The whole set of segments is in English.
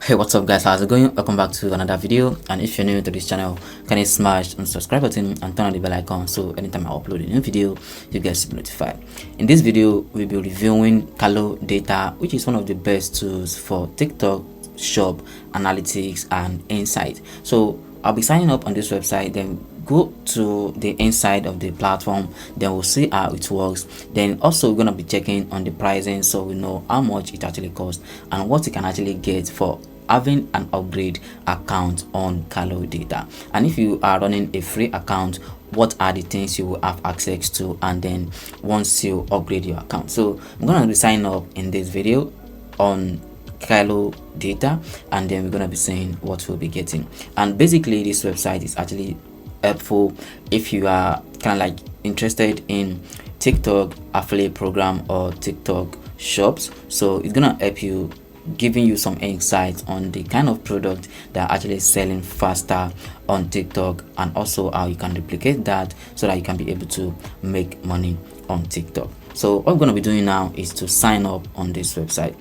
Hey, what's up guys, how's it going? Welcome back to another video. And if you're new to this channel, can you smash the subscribe button and turn on the bell icon so anytime I upload a new video you guys will be notified. In this video we'll be reviewing Kalodata, which is one of the best tools for TikTok shop analytics and insight. So I'll be signing up on this website, then go to the inside of the platform, then we'll see how it works. Then also we're going to be checking on the pricing so we know how much it actually costs and what you can actually get for having an upgrade account on Kalodata. And if you are running a free account, what are the things you will have access to, and then once you upgrade your account. So I'm going to be signing up in this video on Kalodata, and then we're going to be seeing what we'll be getting. And basically this website is actually helpful if you are kind of like interested in TikTok affiliate program or TikTok shops. So it's gonna help you, giving you some insights on the kind of product that are actually selling faster on TikTok, and also how you can replicate that so that you can be able to make money on TikTok. So what we're going to be doing now is to sign up on this website.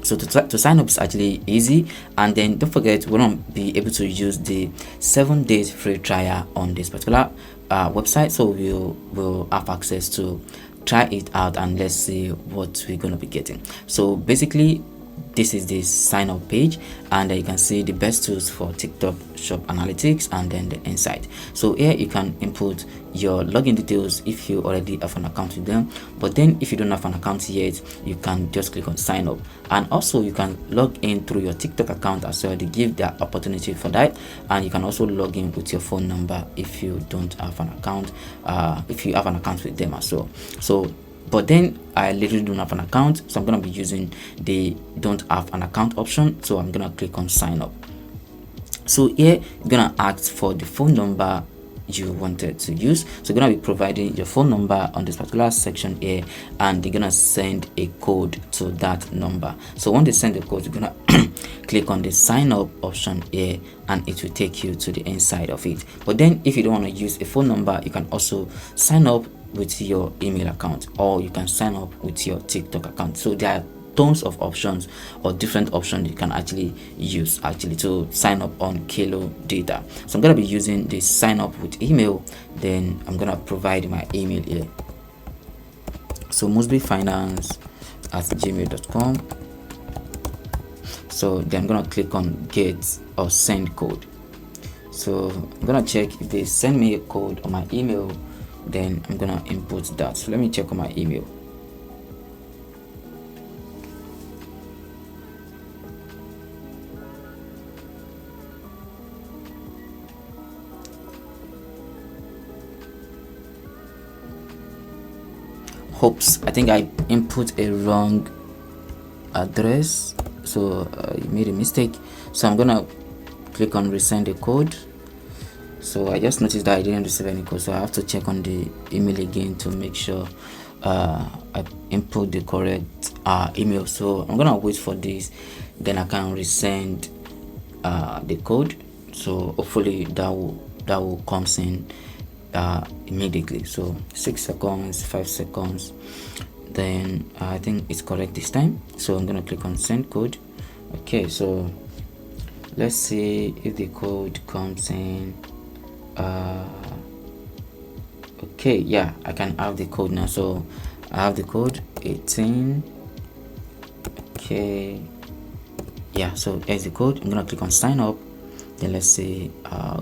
So to sign up is actually easy, and then don't forget we won't be able to use the 7 days free trial on this particular website, so we'll have access to try it out and let's see what we're going to be getting. So basically this is the sign up page, and you can see the best tools for TikTok shop analytics and then the insight. So here you can input your login details if you already have an account with them, but then if you don't have an account yet, you can just click on sign up, and also you can log in through your TikTok account as well. They give that opportunity for that, and you can also log in with your phone number if you don't have an account, if you have an account with them as well. So but then I literally don't have an account, so I'm going to be using the don't have an account option. So I'm going to click on sign up. So here you're going to ask for the phone number you wanted to use. So you're going to be providing your phone number on this particular section here, and they're going to send a code to that number. So when they send the code, you're going to click on the sign up option here, and it will take you to the inside of it. But then if you don't want to use a phone number, you can also sign up with your email account, or you can sign up with your TikTok account. So there are tons of options or different options you can actually use to sign up on Kalodata. So I'm going to be using the sign up with email. Then I'm going to provide my email here. So mosbyfinance@gmail.com. So then I'm going to click on get or send code. So I'm going to check if they send me a code on my email, then I'm gonna input that. So let me check on my email. Oops, I think I input a wrong address, so I made a mistake. So I'm gonna click on resend the code. So I just noticed that I didn't receive any code, so I have to check on the email again to make sure I input the correct email. So I'm gonna wait for this, then I can resend the code. So hopefully that will come in immediately. So 6 seconds, 5 seconds, then I think it's correct this time. So I'm gonna click on send code. Okay, so let's see if the code comes in. Okay, yeah, I can have the code now. So I have the code 18. Okay, yeah, so here's the code. I'm gonna click on sign up, then let's see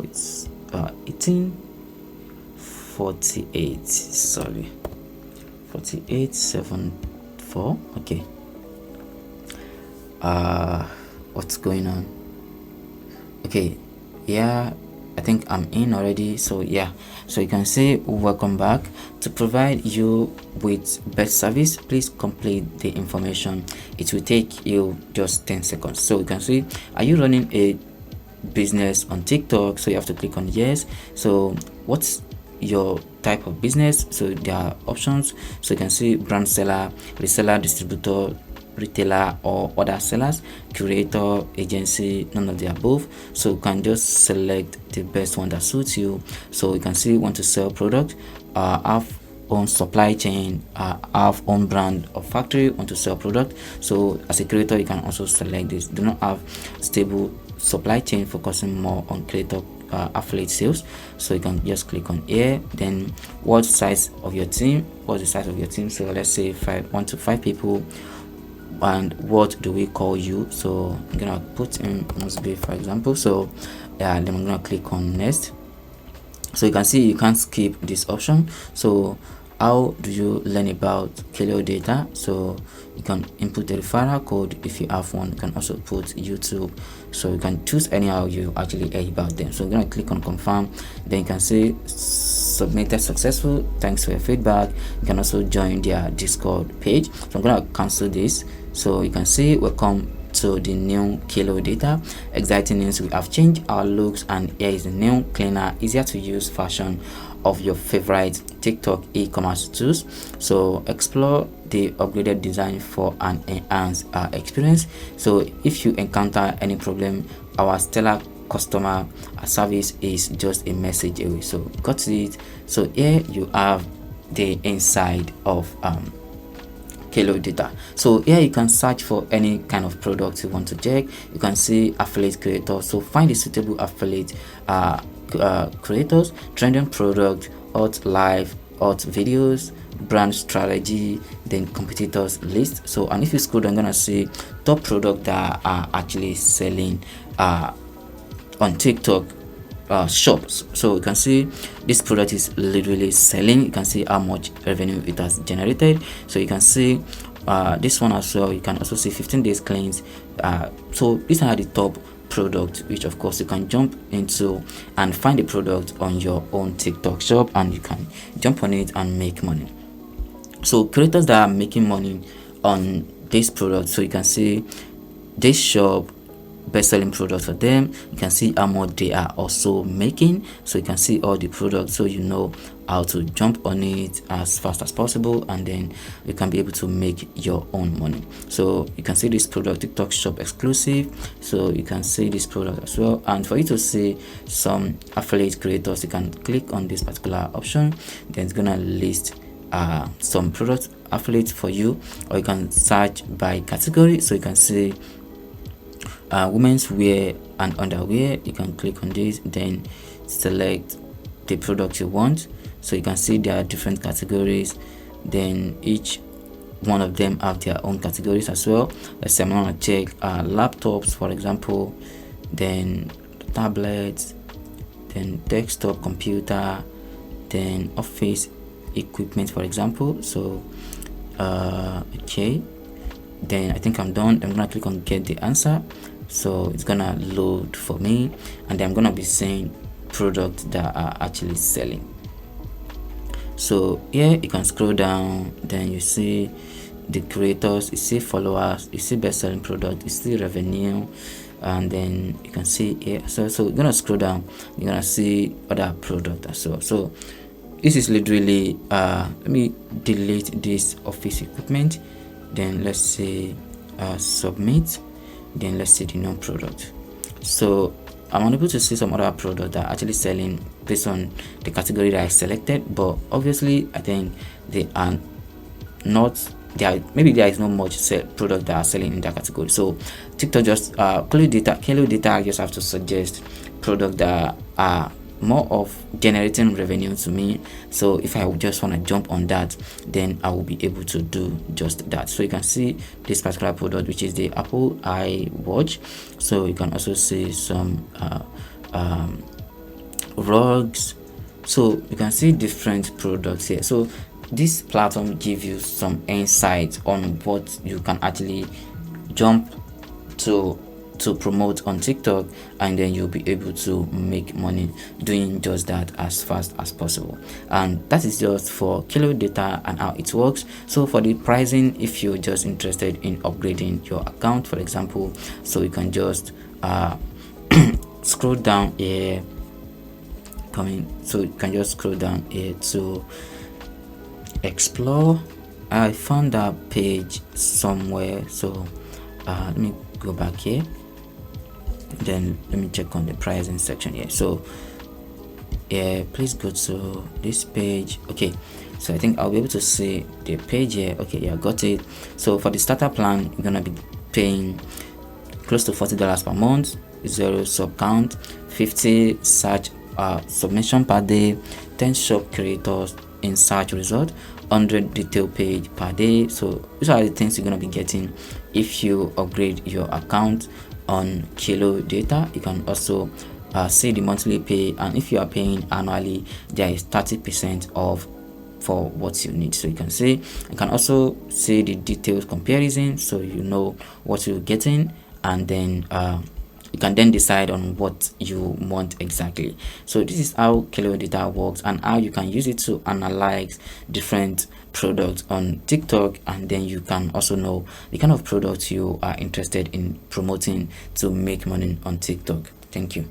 it's 1848, sorry, 4874. okay, what's going on? Okay, yeah, I think I'm in already. So yeah, so you can say welcome back. To provide you with best service, please complete the information. It will take you just 10 seconds. So you can see, are you running a business on TikTok? So you have to click on yes. So what's your type of business? So there are options. So you can see brand seller, reseller, distributor, retailer, or other sellers, curator, agency, none of the above. So you can just select the best one that suits you. So you can see want to sell product, have own supply chain, have own brand or factory, want to sell product. So as a creator, you can also select this. Do not have stable supply chain, focusing more on creator affiliate sales. So you can just click on here. Then what size of your team? What's the size of your team? So let's say 1 to 5 people. And what do we call you? So I'm gonna put in must be, for example. So then I'm gonna click on next. So you can see you can't skip this option. So how do you learn about Kalodata? So you can input the referral code if you have one. You can also put YouTube. So you can choose anyhow you actually hear about them. So I'm gonna click on confirm. Then you can say submitted successful. Thanks for your feedback. You can also join their Discord page. So I'm gonna cancel this. So you can see welcome to the new Kalodata. Exciting news, we have changed our looks, and here is the new cleaner, easier to use version of your favorite TikTok e-commerce tools. So explore the upgraded design for an enhanced experience. So if you encounter any problem, our stellar customer service is just a message away. So got it. So here you have the inside of Kalodata. So here you can search for any kind of product you want to check. You can see affiliate creators. So find a suitable affiliate creators, trending product, hot live, hot videos, brand strategy, then competitors list. So and if you scroll down, you're gonna see top product that are actually selling on TikTok shops. So you can see this product is literally selling. You can see how much revenue it has generated. So you can see this one as well. You can also see 15 days claims. So these are the top product, which of course you can jump into and find the product on your own TikTok shop, and you can jump on it and make money. So creators that are making money on this product, so you can see this shop, best-selling product for them. You can see how much they are also making. So you can see all the products, so you know how to jump on it as fast as possible, and then you can be able to make your own money. So you can see this product, TikTok shop exclusive. So you can see this product as well. And for you to see some affiliate creators, you can click on this particular option. Then it's gonna list some product affiliates for you, or you can search by category. So you can see women's wear and underwear. You can click on this, then select the product you want. So you can see there are different categories, then each one of them have their own categories as well. Let's say I'm gonna check laptops, for example, then tablets, then desktop computer, then office equipment, for example. So okay, then I think I'm done. I'm gonna click on get the answer. So it's gonna load for me, and then I'm gonna be seeing products that are actually selling. So here you can scroll down, then you see the creators, you see followers, you see best-selling product, you see revenue, and then you can see here. So you're gonna scroll down, you're gonna see other product as well. So this is literally let me delete this office equipment, then let's say submit, then let's see the new product. So I'm unable to see some other products that are actually selling based on the category that I selected, but obviously I think they are not there. Maybe there is not much product that are selling in that category. So TikTok just Kalodata just have to suggest product that are more of generating revenue to me. So if I would just want to jump on that, then I will be able to do just that. So you can see this particular product, which is the Apple iWatch. So you can also see some rugs. So you can see different products here. So this platform gives you some insight on what you can actually jump to promote on TikTok, and then you'll be able to make money doing just that as fast as possible. And that is just for Kalodata and how it works. So for the pricing, if you're just interested in upgrading your account, for example, so you can just scroll down here, so you can just scroll down here to explore. I found that page somewhere, so let me go back here, then let me check on the pricing section here. So Yeah, please go to this page. Okay, so I think I'll be able to see the page here. Okay, yeah, got it. So for the starter plan, you're gonna be paying close to $40 per month, 0 sub count, 50 search submission per day, 10 shop creators in search result, 100 detail page per day. So these are the things you're gonna be getting if you upgrade your account on Kalodata. You can also see the monthly pay, and if you are paying annually, there is 30% off for what you need. So you can see, you can also see the detailed comparison, so you know what you're getting, and then you can then decide on what you want exactly. So this is how Kalodata works, and how you can use it to analyze different products on TikTok, and then you can also know the kind of products you are interested in promoting to make money on TikTok. Thank you.